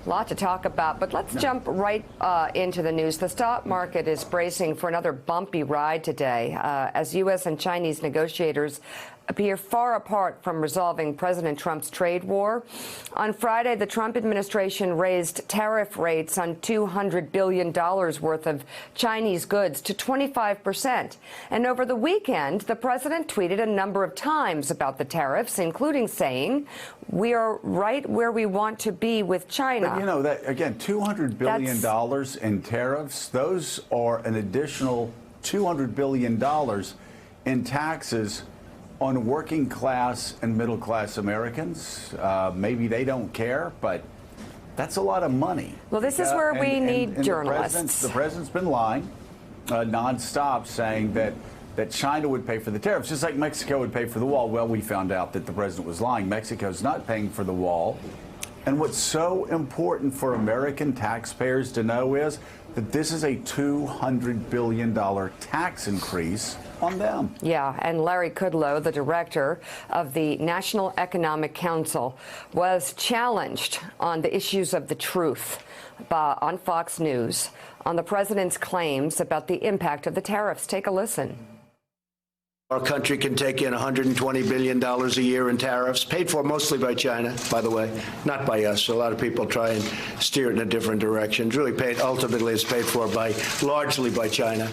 A lot to talk about, but let's jump right into the news. The stock market is bracing for another bumpy ride today as U.S. and Chinese negotiators appear far apart from resolving President Trump's trade war. On Friday, the Trump administration raised tariff rates on $200 billion worth of Chinese goods to 25%. And over the weekend, the president tweeted a number of times about the tariffs, including saying, "We are right where we want to be with China." But you know, that again, $200 billion in tariffs, those are an additional $200 billion in taxes on working class and middle class Americans. Maybe they don't care, but that's a lot of money. Well, this is where we need journalists. The president's been lying nonstop, saying that China would pay for the tariffs, just like Mexico would pay for the wall. Well, we found out that the president was lying. Mexico's not paying for the wall. And what's so important for American taxpayers to know is that this is a $200 billion tax increase on them. Yeah, and Larry Kudlow, the director of the National Economic Council, was challenged on the issues of the truth on Fox News on the president's claims about the impact of the tariffs. Take a listen. Our country can take in $120 billion a year in tariffs, paid for mostly by China, by the way, not by us. A lot of people try and steer it in a different direction. It's really paid, ultimately, it's paid for largely by China.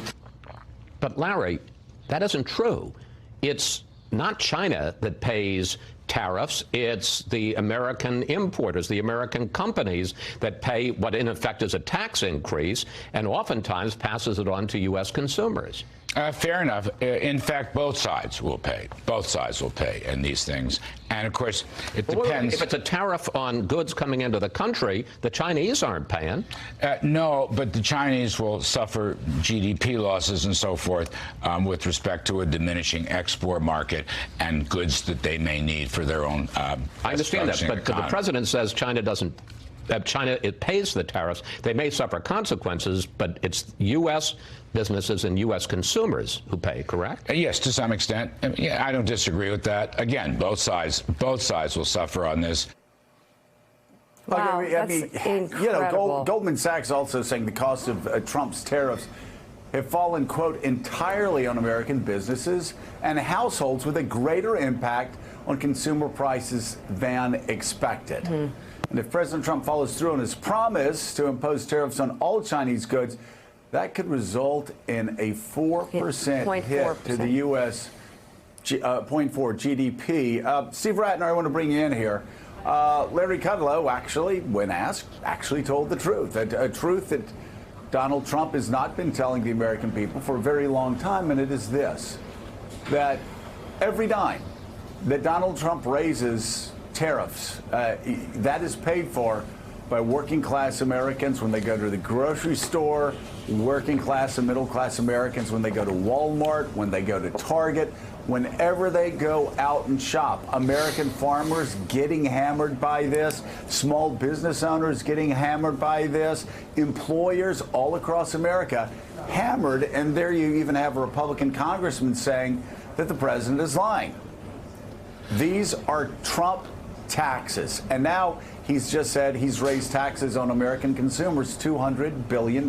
But Larry, that isn't true. It's not China that pays tariffs. It's the American importers, the American companies that pay what in effect is a tax increase and oftentimes passes it on to U.S. consumers. Fair enough. In fact, both sides will pay. Both sides will pay in these things. And, of course, it depends. If it's a tariff on goods coming into the country, the Chinese aren't paying. No, but the Chinese will suffer GDP losses and so forth with respect to a diminishing export market and goods that they may need for their own I understand that, but the president says China doesn't. China, it pays the tariffs. They may suffer consequences, but it's U.S. businesses and U.S. consumers who pay, correct? Yes, to some extent. Yeah, I don't disagree with that. Again, both sides will suffer on this. Wow, that's incredible. You know, Goldman Sachs also saying the cost of Trump's tariffs have fallen, quote, entirely on American businesses and households with a greater impact on consumer prices than expected. And if President Trump follows through on his promise to impose tariffs on all Chinese goods, that could result in a 4% hit to the U.S. 0.4 GDP. Steve Ratner, I want to bring you in here. Larry Kudlow, actually, when asked, actually told the truth, a truth that Donald Trump has not been telling the American people for a very long time, and it is this, that every dime that Donald Trump raises tariffs, that is paid for by working class Americans when they go to the grocery store, working class and middle class Americans when they go to Walmart, when they go to Target, whenever they go out and shop. American farmers getting hammered by this, small business owners getting hammered by this, employers all across America hammered, and there you even have a Republican congressman saying that the president is lying. These are Trump taxes. And now he's just said he's raised taxes on American consumers $200 billion.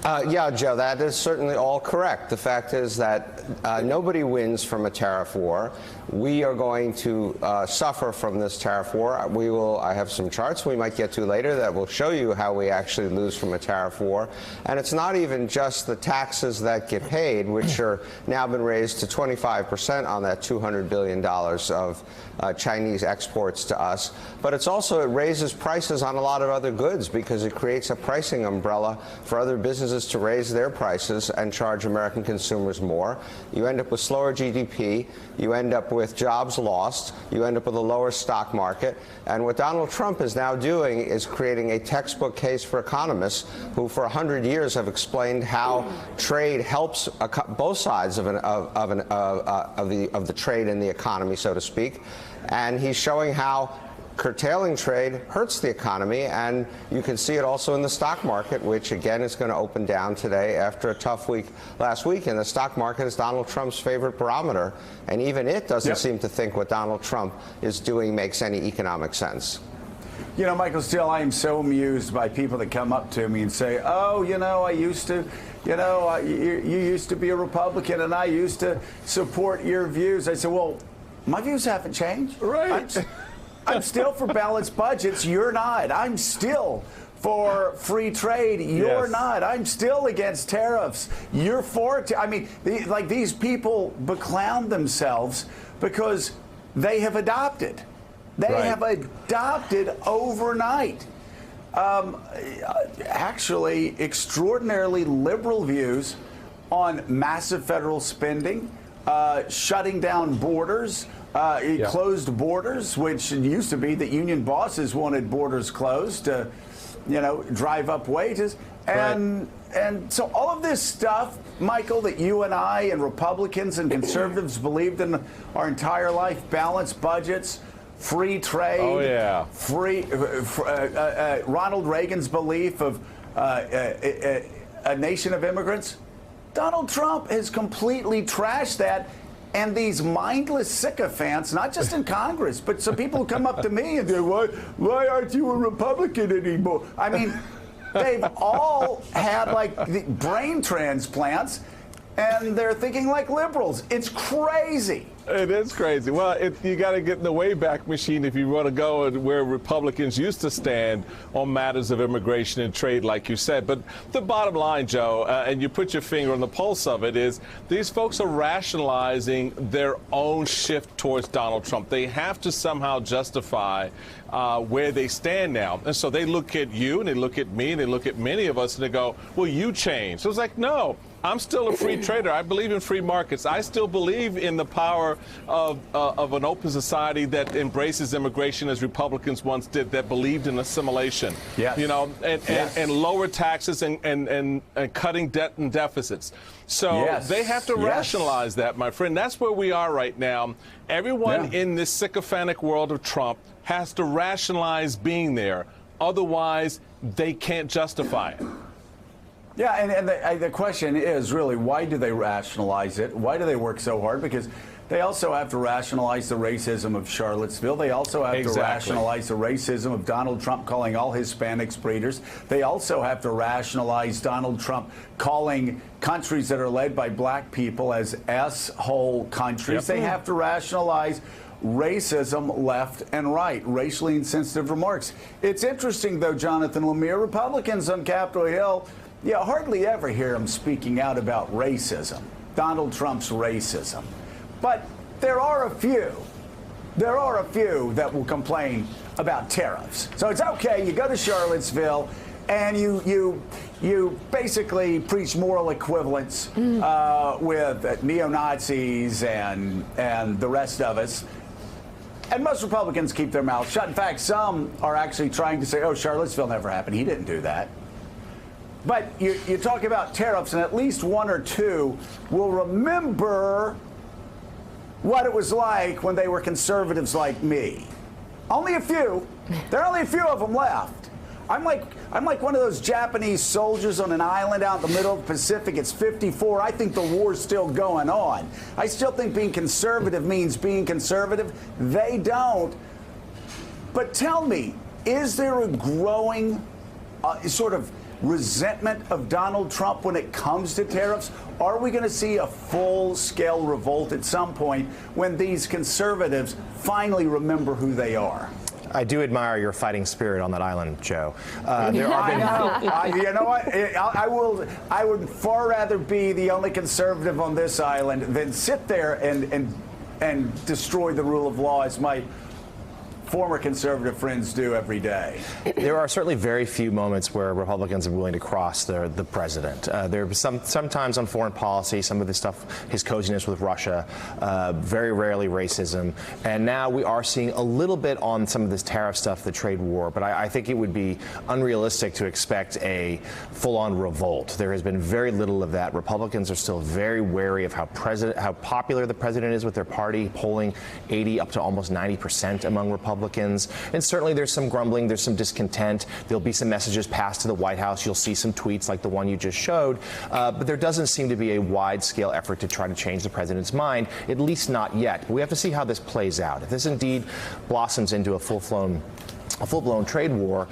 Yeah, Joe, that is certainly all correct. The fact is that nobody wins from a tariff war. We are going to suffer from this tariff war. I have some charts we might get to later that will show you how we actually lose from a tariff war. And it's not even just the taxes that get paid, which are now been raised to 25% on that $200 billion of Chinese exports to us, but it's also, it raises prices on a lot of other goods because it creates a pricing umbrella for other businesses to raise their prices and charge American consumers more. You end up with slower GDP, you end up with jobs lost, you end up with a lower stock market, and what Donald Trump is now doing is creating a textbook case for economists who for 100 years have explained how trade helps both sides of the trade in the economy, so to speak. And he's showing how curtailing trade hurts the economy, and you can see it also in the stock market, which again is going to open down today after a tough week last week. And the stock market is Donald Trump's favorite barometer, and even it doesn't seem to think what Donald Trump is doing makes any economic sense. You know, Michael Steele, I am so amused by people that come up to me and say, oh, you know, I used to, you know, you used to be a Republican and I used to support your views. I said, well, my views haven't changed. Right. I'm still for balanced budgets. You're not. I'm still for free trade. You're not. I'm still against tariffs. You're for it. I mean, like these people beclown themselves because they have adopted. They have adopted overnight. Actually, extraordinarily liberal views on massive federal spending, shutting down borders, closed borders, which used to be that union bosses wanted borders closed to, you know, drive up wages. And so all of this stuff, Michael, that you and I and Republicans and conservatives believed in our entire life, balanced budgets, free trade, Ronald Reagan's belief of a nation of immigrants. Donald Trump has completely trashed that. And these mindless sycophants, not just in Congress, but some people who come up to me and say, why aren't you a Republican anymore? I mean, they've all had like the brain transplants and they're thinking like liberals. It's crazy. It is crazy. Well, you got to get in the Wayback Machine if you want to go where Republicans used to stand on matters of immigration and trade, like you said. But the bottom line, Joe, and you put your finger on the pulse of it, is these folks are rationalizing their own shift towards Donald Trump. They have to somehow justify where they stand now. And so they look at you and they look at me and they look at many of us and they go, well, you changed. So it's like, no. I'm still a free trader. I believe in free markets. I still believe in the power of an open society that embraces immigration as Republicans once did, that believed in assimilation. Yes. You know, and lower taxes and cutting debt and deficits. So they have to rationalize that, my friend. That's where we are right now. Everyone in this sycophantic world of Trump has to rationalize being there. Otherwise, they can't justify it. Yeah, and the question is really, why do they rationalize it? Why do they work so hard? Because they also have to rationalize the racism of Charlottesville. They also have to rationalize the racism of Donald Trump calling all Hispanics breeders. They also have to rationalize Donald Trump calling countries that are led by black people as S-hole countries. They have to rationalize racism left and right, racially insensitive remarks. It's interesting, though, Jonathan Lemire, Republicans on Capitol Hill, you hardly ever hear him speaking out about racism, Donald Trump's racism. But there are a few that will complain about tariffs. So it's okay, you go to Charlottesville and you basically preach moral equivalence with neo-Nazis and the rest of us. And most Republicans keep their mouths shut. In fact, some are actually trying to say, oh, Charlottesville never happened. He didn't do that. But you talk about tariffs, and at least one or two will remember what it was like when they were conservatives like me. Only a few. There are only a few of them left. I'm like one of those Japanese soldiers on an island out in the middle of the Pacific. It's 54. I think the war's still going on. I still think being conservative means being conservative. They don't. But tell me, is there a growing sort of resentment of Donald Trump when it comes to tariffs? Are we going to see a full-scale revolt at some point when these conservatives finally remember who they are? I do admire your fighting spirit on that island, Joe. You know what? I would far rather be the only conservative on this island than sit there and destroy the rule of law as my former conservative friends do every day. There are certainly very few moments where Republicans are willing to cross the president. There are sometimes on foreign policy, some of the stuff, his coziness with Russia, very rarely racism. And now we are seeing a little bit on some of this tariff stuff, the trade war. But I think it would be unrealistic to expect a full-on revolt. There has been very little of that. Republicans are still very wary of how popular the president is with their party, polling 80 up to almost 90% among Republicans. And certainly there's some grumbling, there's some discontent. There'll be some messages passed to the White House. You'll see some tweets like the one you just showed. But there doesn't seem to be a wide-scale effort to try to change the president's mind, at least not yet. But we have to see how this plays out. If this indeed blossoms into a full-blown a full-blown trade war,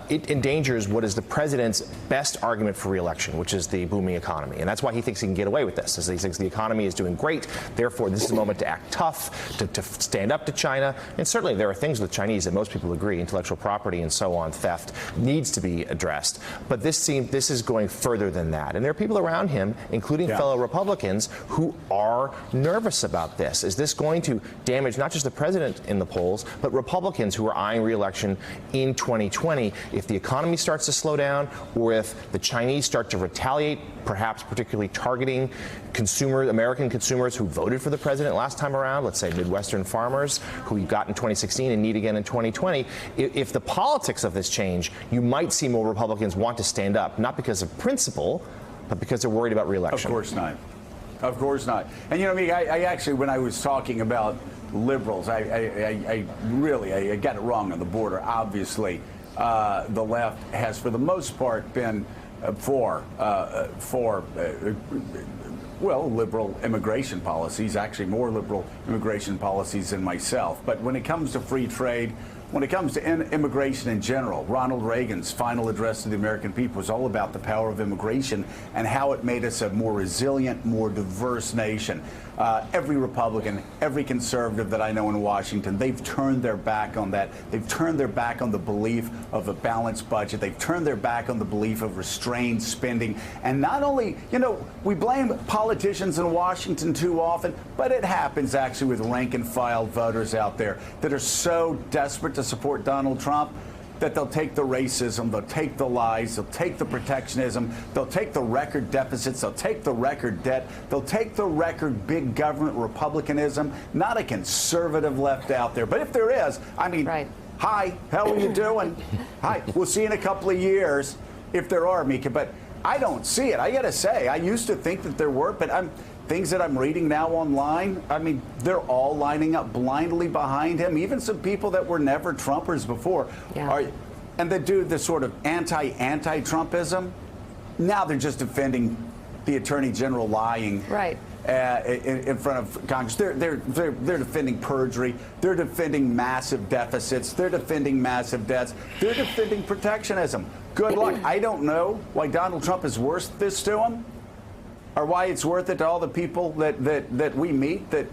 it endangers what is the president's best argument for re-election, which is the booming economy. And that's why he thinks he can get away with this, is he thinks the economy is doing great. Therefore, this is a moment to act tough, to stand up to China. And certainly there are things with Chinese that most people agree, intellectual property and so on, theft, needs to be addressed. But this is going further than that. And there are people around him, including fellow Republicans, who are nervous about this. Is this going to damage not just the president in the polls, but Republicans who are eyeing re-election in 2020 if the economy starts to slow down, or if the Chinese start to retaliate, perhaps particularly targeting American consumers who voted for the president last time around, let's say Midwestern farmers who you got in 2016 and need again in 2020. If the politics of this change, you might see more Republicans want to stand up, not because of principle, but because they're worried about re-election. Of course not. Of course not. And you know, I actually, when I was talking about liberals, I really got it wrong on the border. Obviously, the left has, for the most part, been for liberal immigration policies, actually more liberal immigration policies than myself. But when it comes to free trade, when it comes to immigration in general, Ronald Reagan's final address to the American people was all about the power of immigration and how it made us a more resilient, more diverse nation. Every Republican, every conservative that I know in Washington, they've turned their back on that. They've turned their back on the belief of a balanced budget. They've turned their back on the belief of restrained spending. And not only, you know, we blame politicians in Washington too often, but it happens actually with rank and file voters out there that are so desperate to support Donald Trump that they'll take the racism, they'll take the lies, they'll take the protectionism, they'll take the record deficits, they'll take the record debt, they'll take the record big government republicanism. Not a conservative left out there. But if there is, I mean, hi, how are you doing? Hi, we'll see you in a couple of years if there are, Mika. But I don't see it. I got to say, I used to think that there were, but things that I'm reading now online, I mean, they're all lining up blindly behind him. Even some people that were never Trumpers before, and they do this sort of anti-Trumpism. Now they're just defending the Attorney General lying in front of Congress. They're defending perjury. They're defending massive deficits. They're defending massive debts. They're defending protectionism. Good luck. I don't know why Donald Trump is worth this to him, or why it's worth it to all the people that we meet that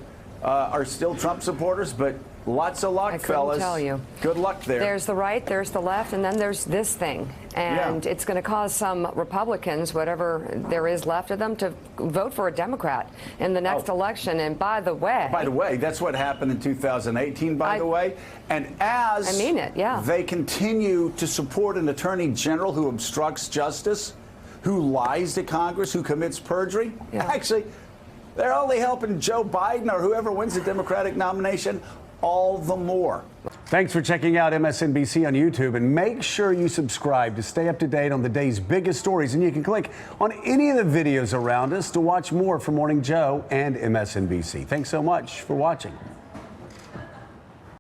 are still Trump supporters, but lots of luck, fellas. Tell you. Good luck there. There's the right, there's the left, and then there's this thing. And it's going to cause some Republicans, whatever there is left of them, to vote for a Democrat in the next election. And by the way, that's what happened in 2018, by the way. And as I mean it, they continue to support an attorney general who obstructs justice, who lies to Congress, who commits perjury, actually, they're only helping Joe Biden or whoever wins the Democratic nomination all the more. Thanks for checking out MSNBC on YouTube, and make sure you subscribe to stay up to date on the day's biggest stories. And you can click on any of the videos around us to watch more from Morning Joe and MSNBC. Thanks so much for watching.